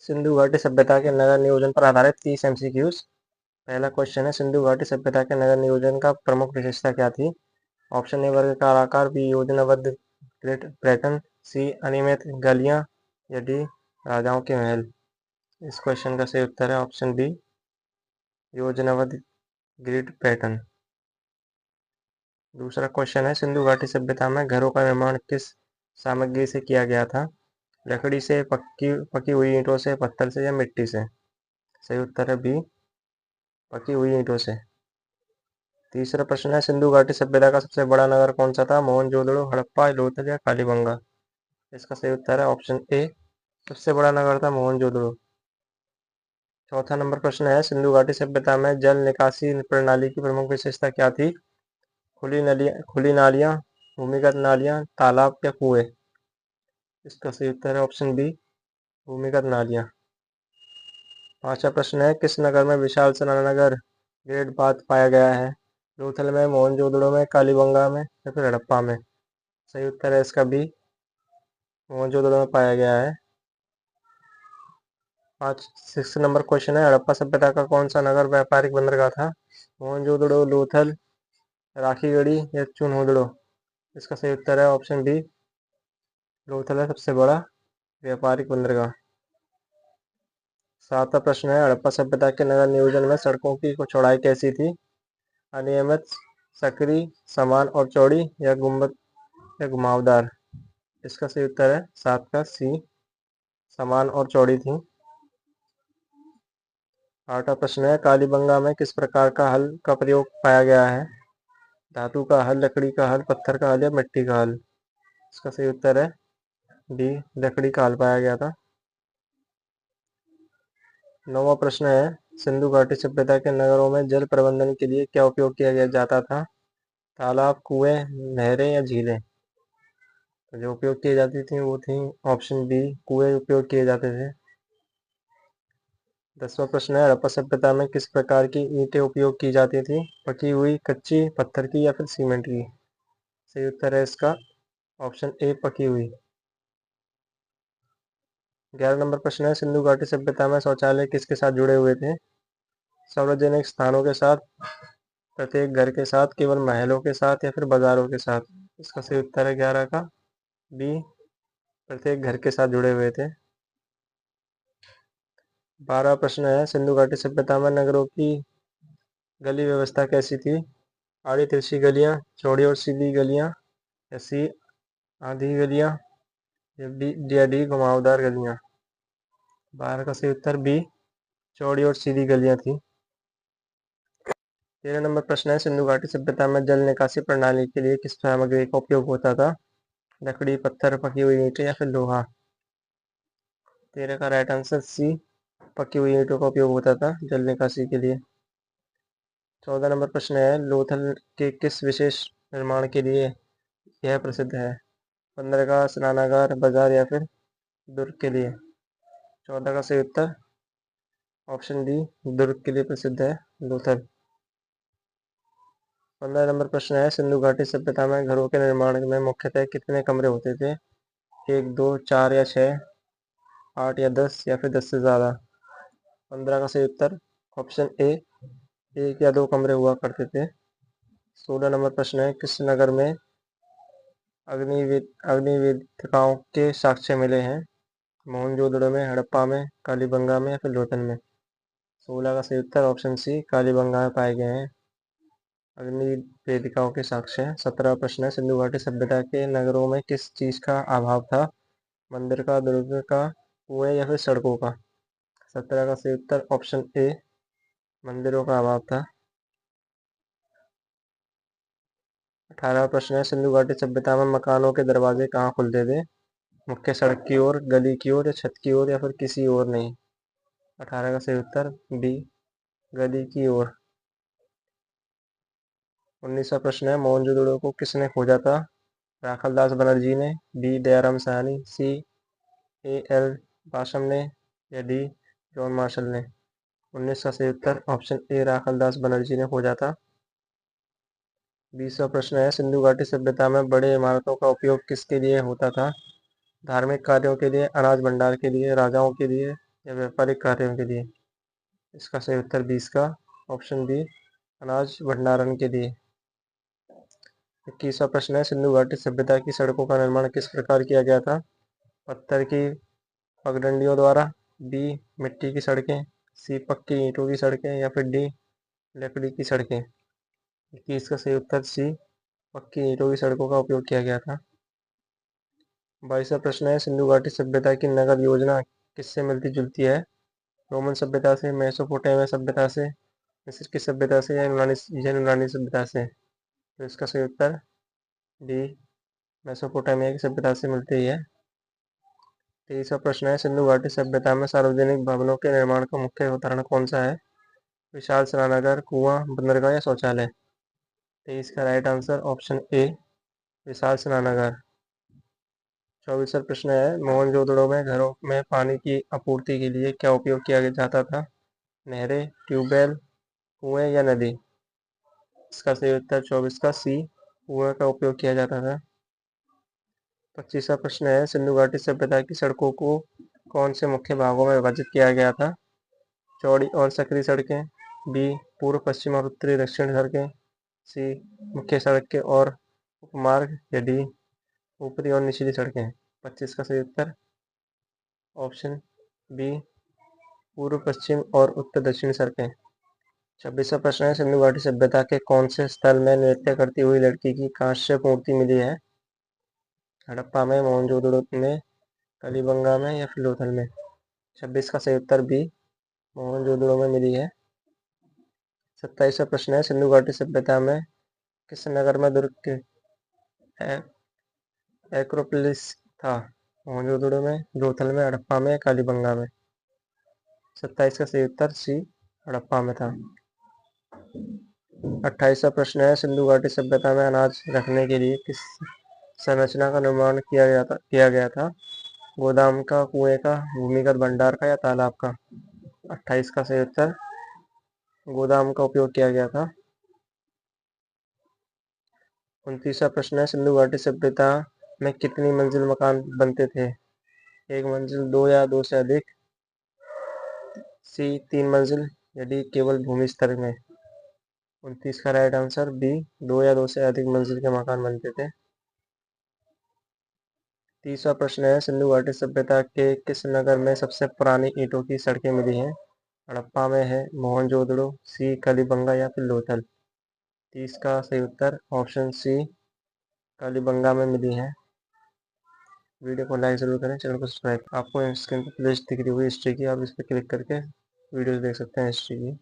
सिंधु घाटी सभ्यता के नगर नियोजन पर आधारित 30 एमसीक्यूज। पहला क्वेश्चन है, सिंधु घाटी सभ्यता के नगर नियोजन का प्रमुख विशेषता क्या थी? ऑप्शन ए वर्गाकार आकार, बी योजनाबद्ध ग्रिड पैटर्न, सी अनियमित गलियां या डी राजाओं के महल। इस क्वेश्चन का सही उत्तर है ऑप्शन बी योजनाबद्ध ग्रिड पैटर्न। दूसरा क्वेश्चन है, सिंधु घाटी सभ्यता में घरों का निर्माण किस सामग्री से किया गया था? लकड़ी से, पकी हुई ईंटों से, पत्थर से या मिट्टी से? सही उत्तर है बी पकी हुई ईंटों से। तीसरा प्रश्न है, सिंधु घाटी सभ्यता का सबसे बड़ा नगर कौन सा था? मोहनजोदड़ो, हड़प्पा, लोथल या कालीबंगा? इसका सही उत्तर है ऑप्शन ए सबसे बड़ा नगर था मोहनजोदड़ो। चौथा नंबर प्रश्न है, सिंधु घाटी सभ्यता में जल निकासी प्रणाली की प्रमुख विशेषता क्या थी? खुली नालियां, भूमिगत नालियां, तालाब या कुएं? इसका सही उत्तर है ऑप्शन बी भूमिगत नालियां। पांचवा प्रश्न है, किस नगर में विशाल स्नानागार ग्रेट बाथ पाया गया है? लोथल में, मोहनजोदड़ो में, कालीबंगा में या फिर हड़प्पा में? सही उत्तर है इसका बी मोहनजोदड़ो में पाया गया है। 6 नंबर क्वेश्चन है, हड़प्पा सभ्यता का कौन सा नगर व्यापारिक बंदरगाह था? मोहनजोदड़ो, लोथल, राखीगढ़ी या चुनहोदड़ो? इसका सही उत्तर है ऑप्शन डी लोथल है सबसे बड़ा व्यापारिक बंदरगाह। सातवां प्रश्न है, हड़प्पा सभ्यता के नगर नियोजन में सड़कों की चौड़ाई कैसी थी? अनियमित, सकरी, समान और चौड़ी या गुंबद या घुमावदार? इसका सही उत्तर है 7 का सी समान और चौड़ी थी। आठवां प्रश्न है, कालीबंगा में किस प्रकार का हल का प्रयोग पाया गया है? धातु का हल, लकड़ी का हल, पत्थर का हल या मिट्टी का हल? इसका सही उत्तर है डी लकड़ी का हल पाया गया था। नौवां प्रश्न है, सिंधु घाटी सभ्यता के नगरों में जल प्रबंधन के लिए क्या उपयोग किया जाता था? तालाब, कुएं, नहरें या झीलें? तो जो उपयोग किए जाती थी वो थी ऑप्शन बी कुएं उपयोग किए जाते थे। 10वां प्रश्न है, हड़प्पा सभ्यता में किस प्रकार की ईंटें उपयोग की जाती थी? पकी हुई, कच्ची, पत्थर की या फिर सीमेंट की? सही उत्तर है इसका ऑप्शन ए पकी हुई। 11 नंबर प्रश्न है, सिंधु घाटी सभ्यता में शौचालय किसके साथ जुड़े हुए थे? सार्वजनिक स्थानों के साथ, प्रत्येक घर के साथ, केवल महलों के साथ या फिर बाजारों के साथ? इसका सही उत्तर है 11 का बी प्रत्येक घर के साथ जुड़े हुए थे। 12वां प्रश्न है, सिंधु घाटी सभ्यता में नगरों की गली व्यवस्था कैसी थी? आड़ी तिरछी गलियां, चौड़ी और सीधी गलियां या सी आधी गलियां या डी घुमावदार गलियां? 12 का सही उत्तर बी चौड़ी और सीधी गलियां थी। 13 नंबर प्रश्न है, सिंधु घाटी सभ्यता में जल निकासी प्रणाली के लिए किस सामग्री का उपयोग होता था? लकड़ी, पत्थर, पकी हुई ईंटें या फिर लोहा? 13 का राइट आंसर सी पकी हुई ईंटों का उपयोग होता था जल निकासी के लिए। 14 नंबर प्रश्न है, लोथल के किस विशेष निर्माण के लिए यह प्रसिद्ध है? बंदरगाह, स्नानागार, बाजार या फिर दुर्ग के लिए? 14 का सही उत्तर ऑप्शन डी दुर्ग के लिए प्रसिद्ध है लोथल। 15 नंबर प्रश्न है, सिंधु घाटी सभ्यता में घरों के निर्माण में मुख्यतः कितने कमरे होते थे? 1, 2, 4 या 6, 8 या 10 या फिर 10 से ज़्यादा? 15 का सही उत्तर ऑप्शन ए 1 या 2 कमरे हुआ करते थे। 16 नंबर प्रश्न है, किस नगर में अग्निवेदिकाओं के साक्ष्य मिले हैं? मोहनजोदड़ो में, हड़प्पा में, कालीबंगा में या फिर लोथल में? 16 का सही उत्तर ऑप्शन सी कालीबंगा में पाए गए हैं अग्निवेदिकाओं के साक्ष्य। 17वां प्रश्न है, सिंधु घाटी सभ्यता के नगरों में किस चीज का अभाव था? मंदिर का, दुर्ग का, कुएं या फिर सड़कों का? 17 का सही उत्तर ऑप्शन ए मंदिरों का अभाव था। 18वां प्रश्न है, सिंधु घाटी सभ्यता में मकानों के दरवाजे कहाँ खुलते थे? मुख्य सड़क की ओर, गली की ओर या छत की ओर या फिर किसी और नहीं? 18 का सही उत्तर बी गली की ओर। 19वां प्रश्न है, मोहनजोदड़ो को किसने खोजा था? राखलदास बनर्जी ने, B Dayaram Sahni, C A L Basham ने या डी जॉन मार्शल ने? 19 का सही उत्तर ऑप्शन ए राखलदास बनर्जी ने खोजा था। 20वां प्रश्न है, सिंधु घाटी सभ्यता में बड़े इमारतों का उपयोग किसके लिए होता था? धार्मिक कार्यों के लिए, अनाज भंडार के लिए, राजाओं के लिए या व्यापारिक कार्यों के लिए? इसका सही उत्तर 20 का ऑप्शन बी, अनाज भंडारण के लिए। 21वां प्रश्न है, सिंधु घाटी सभ्यता की सड़कों का निर्माण किस प्रकार किया गया था? पत्थर की पगडंडियों द्वारा, बी मिट्टी की सड़कें, सी पक्की ईंटों की सड़कें, या फिर डी लकड़ी की सड़कें। 21 का सही उत्तर सी पक्की ईंटों की सड़कों का उपयोग किया गया था। 22वां प्रश्न है, सिंधु घाटी सभ्यता की नगर योजना किससे मिलती जुलती है? रोमन सभ्यता से, मेसोपोटामिया सभ्यता से, मिस्र की सभ्यता से, या यूनानी सभ्यता से? तो इसका सही उत्तर डी मेसोपोटामिया की सभ्यता से मिलती है। 23वां प्रश्न है, सिंधु घाटी सभ्यता में सार्वजनिक भवनों के निर्माण का मुख्य उदाहरण कौन सा है? विशाल स्नानागार, कुआं, बंदरगाह या शौचालय? 23 का राइट आंसर ऑप्शन ए, विशाल स्नानागार। 24वां प्रश्न है, मोहनजोदड़ो में घरों में पानी की आपूर्ति के लिए क्या उपयोग किया जाता था? नहरें, ट्यूबवेल, कुएं या नदी? इसका सही उत्तर 24 का सी, कुएं का उपयोग किया जाता था। 25वां प्रश्न है, सिंधु घाटी सभ्यता की सड़कों को कौन से मुख्य भागों में विभाजित किया गया था? चौड़ी और सकरी सड़कें, बी पूर्व पश्चिम और उत्तरी दक्षिण सड़कें, सी मुख्य सड़कें और उपमार्ग, या डी ऊपरी और निचली सड़कें? 25 का सही उत्तर ऑप्शन बी, पूर्व पश्चिम और उत्तर दक्षिण सड़कें। 26वां प्रश्न है, सिंधु घाटी सभ्यता के कौन से स्थल में नृत्य करती हुई लड़की की कांस्य मूर्ति मिली है? हड़प्पा में, मोहनजोदड़ो में, कलीबंगा में, या फिर लोथल में? 26 का सही उत्तर बी, मोहनजोदड़ो में मिली है। 27वां प्रश्न है, सिंधु घाटी सभ्यता में किस नगर में दुर्ग के एक्रोपोलिस था? मोहनजोदड़ो में, लोथल में, हड़प्पा में, कालीबंगा में? 27 का सही उत्तर सी, हड़प्पा में था। 28वां प्रश्न है, सिंधु घाटी सभ्यता में अनाज रखने के लिए किस संरचना का निर्माण किया गया था? गोदाम का, कुएं का, भूमिगत भंडार का, या तालाब का? 28 का सही उत्तर गोदाम का उपयोग किया गया था। 29वां प्रश्न है, सिंधु घाटी सभ्यता में कितनी मंजिल मकान बनते थे? एक मंजिल, दो या दो से अधिक, सी 3 मंजिल, या डी केवल भूमि स्तर में? 29 का राइट आंसर बी, दो या दो से अधिक मंजिल के मकान बनते थे। 30वां प्रश्न है, सिंधु घाटी सभ्यता के किस नगर में सबसे पुरानी ईंटों की सड़कें मिली हैं? हड़प्पा में है, मोहनजोदड़ो, सी कलीबंगा, या फिर लोथल? 30 का सही उत्तर ऑप्शन सी, कालीबंगा में मिली है। वीडियो को लाइक जरूर करें, चैनल को सब्सक्राइब। आपको स्क्रीन पर प्लेलिस्ट दिख रही होगी हिस्ट्री की, आप इस पर क्लिक करके वीडियो देख सकते हैं हिस्ट्री की।